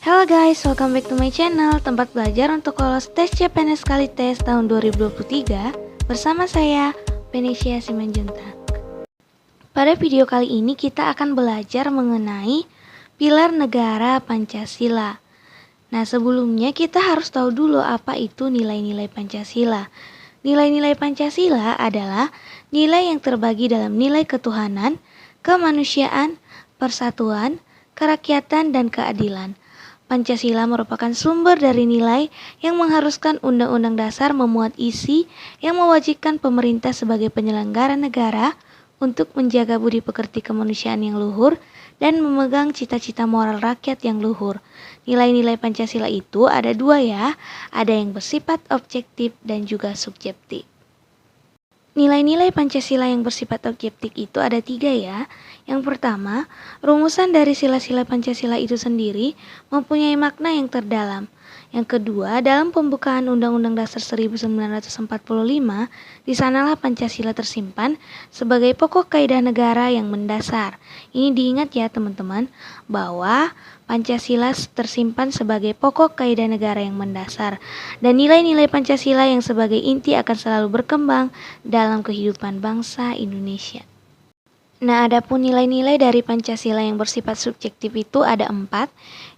Hello guys, welcome back to my channel, tempat belajar untuk lolos tes CPNS Kalites tahun 2023 bersama saya, Venesia Simanjuntak. Pada video kali ini kita akan belajar mengenai pilar negara Pancasila. Nah, sebelumnya kita harus tahu dulu apa itu nilai-nilai Pancasila. Nilai-nilai Pancasila adalah nilai yang terbagi dalam nilai ketuhanan, kemanusiaan, persatuan, kerakyatan, dan keadilan. Pancasila merupakan sumber dari nilai yang mengharuskan Undang-Undang Dasar memuat isi yang mewajibkan pemerintah sebagai penyelenggara negara untuk menjaga budi pekerti kemanusiaan yang luhur dan memegang cita-cita moral rakyat yang luhur. Nilai-nilai Pancasila itu ada dua ya, ada yang bersifat objektif dan juga subjektif. Nilai-nilai Pancasila yang bersifat objektif itu ada tiga ya. Yang pertama, rumusan dari sila-sila Pancasila itu sendiri mempunyai makna yang terdalam. Yang kedua, dalam pembukaan Undang-Undang Dasar 1945, di sanalah Pancasila tersimpan sebagai pokok kaidah negara yang mendasar. Ini diingat ya teman-teman, bahwa Pancasila tersimpan sebagai pokok kaidah negara yang mendasar, dan nilai-nilai Pancasila yang sebagai inti akan selalu berkembang dalam kehidupan bangsa Indonesia. Nah, adapun nilai-nilai dari Pancasila yang bersifat subjektif itu ada 4.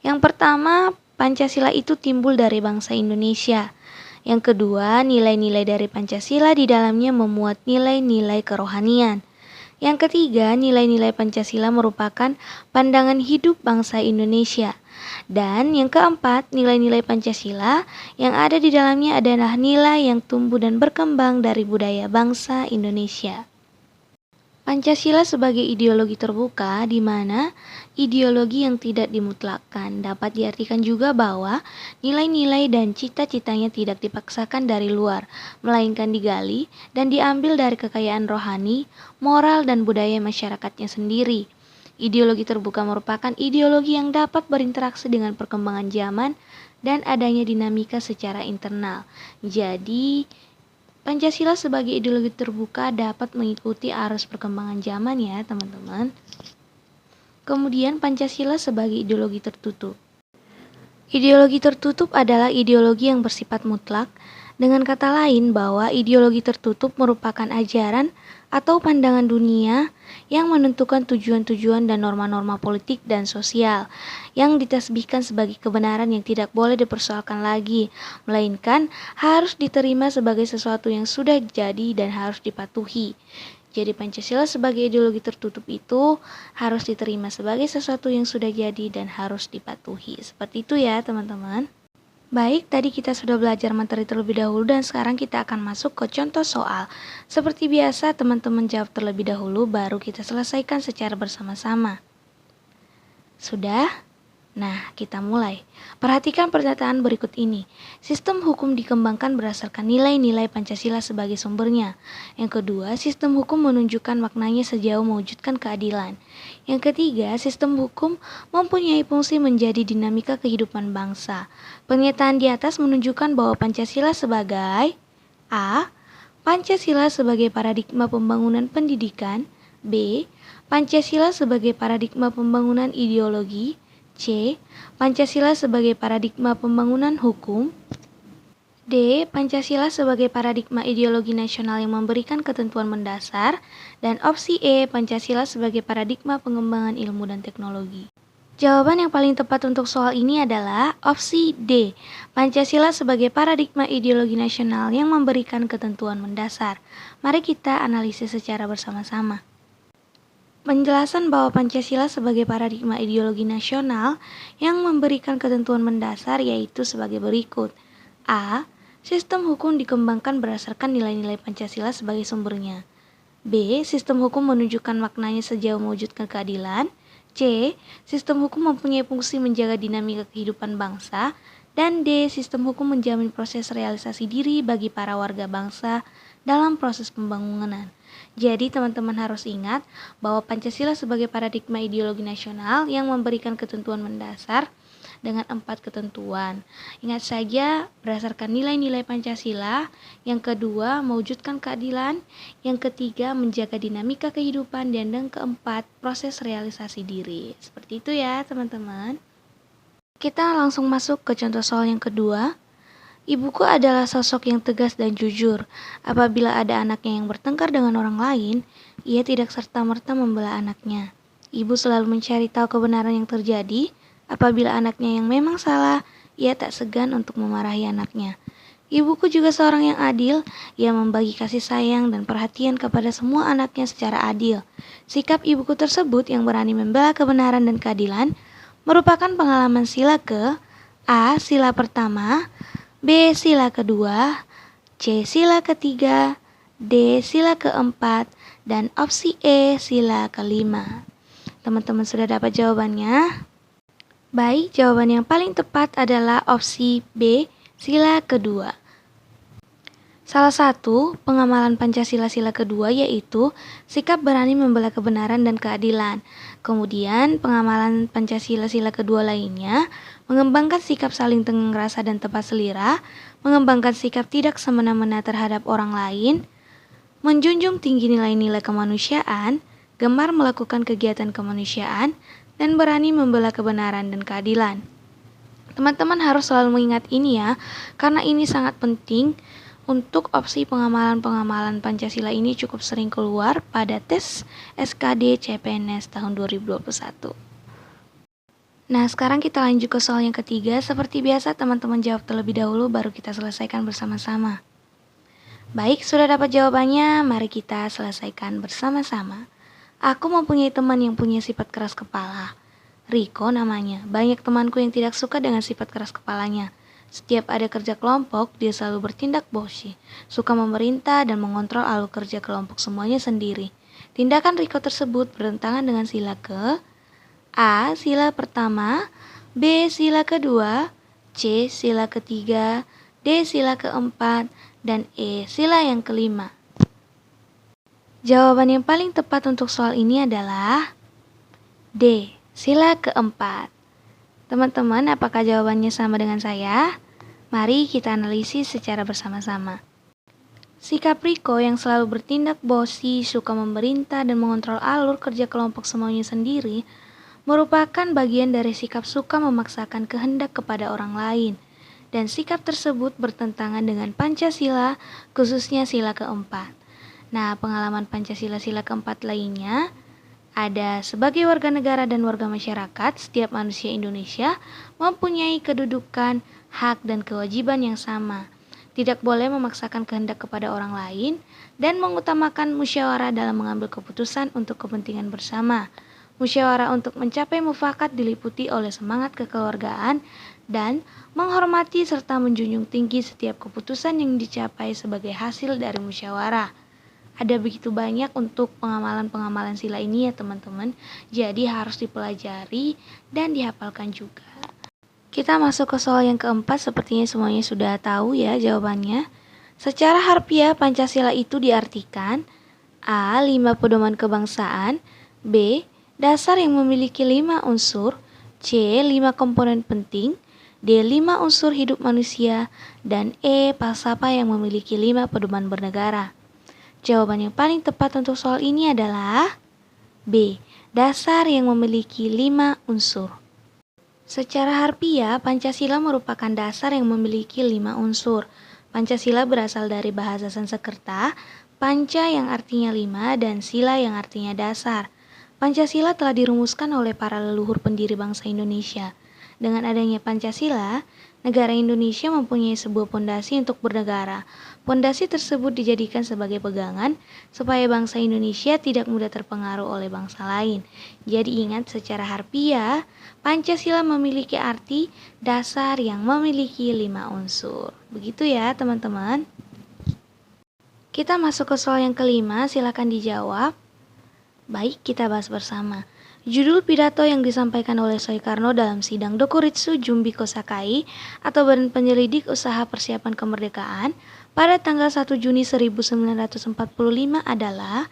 Yang pertama, Pancasila itu timbul dari bangsa Indonesia. Yang kedua, nilai-nilai dari Pancasila di dalamnya memuat nilai-nilai kerohanian. Yang ketiga, nilai-nilai Pancasila merupakan pandangan hidup bangsa Indonesia. Dan yang keempat, nilai-nilai Pancasila yang ada di dalamnya adalah nilai yang tumbuh dan berkembang dari budaya bangsa Indonesia. Pancasila sebagai ideologi terbuka, di mana ideologi yang tidak dimutlakkan. Dapat diartikan juga bahwa nilai-nilai dan cita-citanya tidak dipaksakan dari luar, melainkan digali dan diambil dari kekayaan rohani, moral, dan budaya masyarakatnya sendiri. Ideologi terbuka merupakan ideologi yang dapat berinteraksi dengan perkembangan zaman dan adanya dinamika secara internal. Jadi, Pancasila sebagai ideologi terbuka dapat mengikuti arus perkembangan zaman ya teman-teman. Kemudian Pancasila sebagai ideologi tertutup. Ideologi tertutup adalah ideologi yang bersifat mutlak. Dengan kata lain bahwa ideologi tertutup merupakan ajaran atau pandangan dunia yang menentukan tujuan-tujuan dan norma-norma politik dan sosial yang ditasbihkan sebagai kebenaran yang tidak boleh dipersoalkan lagi, melainkan harus diterima sebagai sesuatu yang sudah jadi dan harus dipatuhi. Jadi Pancasila sebagai ideologi tertutup itu harus diterima sebagai sesuatu yang sudah jadi dan harus dipatuhi. Seperti itu ya teman-teman. Baik, tadi kita sudah belajar materi terlebih dahulu dan sekarang kita akan masuk ke contoh soal. Seperti biasa, teman-teman jawab terlebih dahulu baru kita selesaikan secara bersama-sama. Sudah? Nah, kita mulai. Perhatikan pernyataan berikut ini. Sistem hukum dikembangkan berdasarkan nilai-nilai Pancasila sebagai sumbernya. Yang kedua, sistem hukum menunjukkan maknanya sejauh mewujudkan keadilan. Yang ketiga, sistem hukum mempunyai fungsi menjadi dinamika kehidupan bangsa. Pernyataan di atas menunjukkan bahwa Pancasila sebagai A. Pancasila sebagai paradigma pembangunan pendidikan. B. Pancasila sebagai paradigma pembangunan ideologi. C. Pancasila sebagai paradigma pembangunan hukum. D. Pancasila sebagai paradigma ideologi nasional yang memberikan ketentuan mendasar. Dan opsi E. Pancasila sebagai paradigma pengembangan ilmu dan teknologi. Jawaban yang paling tepat untuk soal ini adalah opsi D. Pancasila sebagai paradigma ideologi nasional yang memberikan ketentuan mendasar. Mari kita analisis secara bersama-sama. Penjelasan bahwa Pancasila sebagai paradigma ideologi nasional yang memberikan ketentuan mendasar yaitu sebagai berikut. A. Sistem hukum dikembangkan berdasarkan nilai-nilai Pancasila sebagai sumbernya. B. Sistem hukum menunjukkan maknanya sejauh mewujudkan keadilan. C. Sistem hukum mempunyai fungsi menjaga dinamika kehidupan bangsa. Dan D. Sistem hukum menjamin proses realisasi diri bagi para warga bangsa dalam proses pembangunan. Jadi teman-teman harus ingat bahwa Pancasila sebagai paradigma ideologi nasional yang memberikan ketentuan mendasar dengan 4 ketentuan. Ingat saja berdasarkan nilai-nilai Pancasila. Yang kedua, mewujudkan keadilan. Yang ketiga, menjaga dinamika kehidupan. Dan yang keempat, proses realisasi diri. Seperti itu ya teman-teman. Kita langsung masuk ke contoh soal yang kedua. Ibuku adalah sosok yang tegas dan jujur. Apabila ada anaknya yang bertengkar dengan orang lain, ia tidak serta-merta membela anaknya. Ibu selalu mencari tahu kebenaran yang terjadi. Apabila anaknya yang memang salah, ia tak segan untuk memarahi anaknya. Ibuku juga seorang yang adil. Ia membagi kasih sayang dan perhatian kepada semua anaknya secara adil. Sikap ibuku tersebut yang berani membela kebenaran dan keadilan merupakan pengalaman sila ke A. Sila pertama, B. Sila kedua, C. Sila ketiga, D. Sila keempat, dan opsi E. Sila kelima. Teman-teman sudah dapat jawabannya? Baik, jawaban yang paling tepat adalah opsi B. Sila kedua. Salah satu pengamalan Pancasila sila kedua yaitu sikap berani membela kebenaran dan keadilan. Kemudian pengamalan Pancasila sila kedua lainnya mengembangkan sikap saling tenggang rasa dan tepat selira, mengembangkan sikap tidak semena-mena terhadap orang lain, menjunjung tinggi nilai-nilai kemanusiaan, gemar melakukan kegiatan kemanusiaan, dan berani membela kebenaran dan keadilan. Teman-teman harus selalu mengingat ini ya, karena ini sangat penting. Untuk opsi pengamalan-pengamalan Pancasila ini cukup sering keluar pada tes SKD CPNS tahun 2021. Nah, sekarang kita lanjut ke soal yang ketiga. Seperti biasa, teman-teman jawab terlebih dahulu baru kita selesaikan bersama-sama. Baik, sudah dapat jawabannya, mari kita selesaikan bersama-sama. Aku mempunyai teman yang punya sifat keras kepala. Riko namanya. Banyak temanku yang tidak suka dengan sifat keras kepalanya. Setiap ada kerja kelompok, dia selalu bertindak bossy, suka memerintah dan mengontrol alur kerja kelompok semuanya sendiri. Tindakan Riko tersebut bertentangan dengan sila ke A. Sila pertama, B. Sila kedua, C. Sila ketiga, D. Sila keempat, dan E. Sila yang kelima. Jawaban yang paling tepat untuk soal ini adalah D. Sila keempat. Teman-teman, apakah jawabannya sama dengan saya? Mari kita analisis secara bersama-sama. Sikap Riko yang selalu bertindak bossy, suka memerintah dan mengontrol alur kerja kelompok semuanya sendiri, merupakan bagian dari sikap suka memaksakan kehendak kepada orang lain. Dan sikap tersebut bertentangan dengan Pancasila, khususnya sila keempat. Nah, pengalaman Pancasila sila keempat lainnya ada sebagai warga negara dan warga masyarakat, setiap manusia Indonesia mempunyai kedudukan, hak, dan kewajiban yang sama. Tidak boleh memaksakan kehendak kepada orang lain dan mengutamakan musyawarah dalam mengambil keputusan untuk kepentingan bersama. Musyawarah untuk mencapai mufakat diliputi oleh semangat kekeluargaan dan menghormati serta menjunjung tinggi setiap keputusan yang dicapai sebagai hasil dari musyawarah. Ada begitu banyak untuk pengamalan-pengamalan sila ini ya teman-teman. Jadi harus dipelajari dan dihafalkan juga. Kita masuk ke soal yang keempat, sepertinya semuanya sudah tahu ya jawabannya. Secara harfiah Pancasila itu diartikan A. 5 pedoman kebangsaan, B. Dasar yang memiliki 5 unsur, C. 5 komponen penting, D. 5 unsur hidup manusia, dan E. Falsafah yang memiliki 5 pedoman bernegara. Jawaban yang paling tepat untuk soal ini adalah B. Dasar yang memiliki 5 unsur. Secara harfiah, Pancasila merupakan dasar yang memiliki 5 unsur. Pancasila berasal dari bahasa Sanskerta, panca yang artinya 5 dan sila yang artinya dasar. Pancasila telah dirumuskan oleh para leluhur pendiri bangsa Indonesia. Dengan adanya Pancasila, negara Indonesia mempunyai sebuah pondasi untuk bernegara. Pondasi tersebut dijadikan sebagai pegangan supaya bangsa Indonesia tidak mudah terpengaruh oleh bangsa lain. Jadi ingat, secara harfiah, Pancasila memiliki arti dasar yang memiliki 5 unsur. Begitu ya teman-teman. Kita masuk ke soal yang kelima, silakan dijawab. Baik, kita bahas bersama. Judul pidato yang disampaikan oleh Soekarno dalam sidang Dokuritsu Jumbi Kosakai atau Badan Penyelidik Usaha Persiapan Kemerdekaan pada tanggal 1 Juni 1945 adalah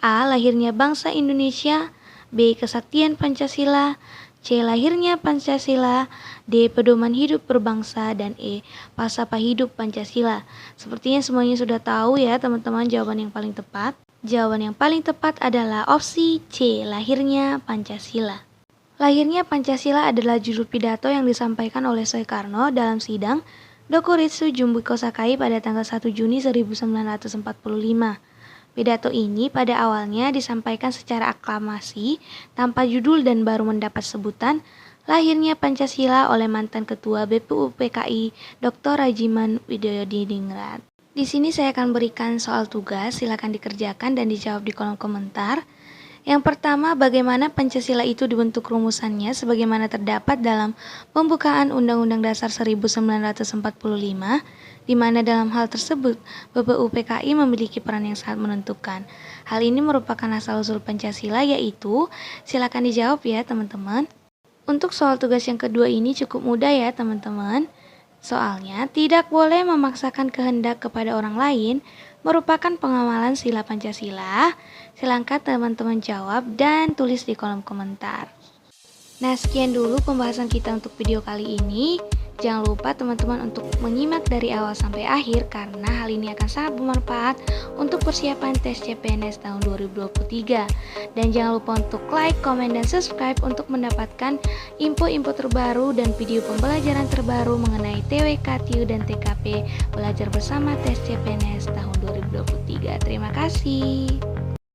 A. Lahirnya bangsa Indonesia, B. Kesaktian Pancasila, C. Lahirnya Pancasila, D. Pedoman hidup berbangsa, dan E. Falsafah hidup Pancasila. Sepertinya semuanya sudah tahu ya teman-teman jawaban yang paling tepat. Jawaban yang paling tepat adalah opsi C. Lahirnya Pancasila. Lahirnya Pancasila adalah judul pidato yang disampaikan oleh Soekarno dalam sidang Dokuritsu Jumbuko Sakai pada tanggal 1 Juni 1945. Pidato ini pada awalnya disampaikan secara aklamasi tanpa judul dan baru mendapat sebutan lahirnya Pancasila oleh mantan Ketua BPUPKI Dr. Rajiman Widodiningrat. Di sini saya akan berikan soal tugas, silakan dikerjakan dan dijawab di kolom komentar. Yang pertama, bagaimana Pancasila itu dibentuk rumusannya sebagaimana terdapat dalam pembukaan Undang-Undang Dasar 1945, di mana dalam hal tersebut BPUPKI memiliki peran yang sangat menentukan. Hal ini merupakan asal-usul Pancasila, yaitu silakan dijawab ya teman-teman. Untuk soal tugas yang kedua ini cukup mudah ya teman-teman. Soalnya tidak boleh memaksakan kehendak kepada orang lain merupakan pengamalan sila Pancasila. Silahkan teman-teman jawab dan tulis di kolom komentar. Nah, sekian dulu pembahasan kita untuk video kali ini. Jangan lupa teman-teman untuk menyimak dari awal sampai akhir karena hal ini akan sangat bermanfaat untuk persiapan tes CPNS tahun 2023. Dan jangan lupa untuk like, komen, dan subscribe untuk mendapatkan info-info terbaru dan video pembelajaran terbaru mengenai TWK, TIU, dan TKP belajar bersama tes CPNS tahun 2023. Terima kasih.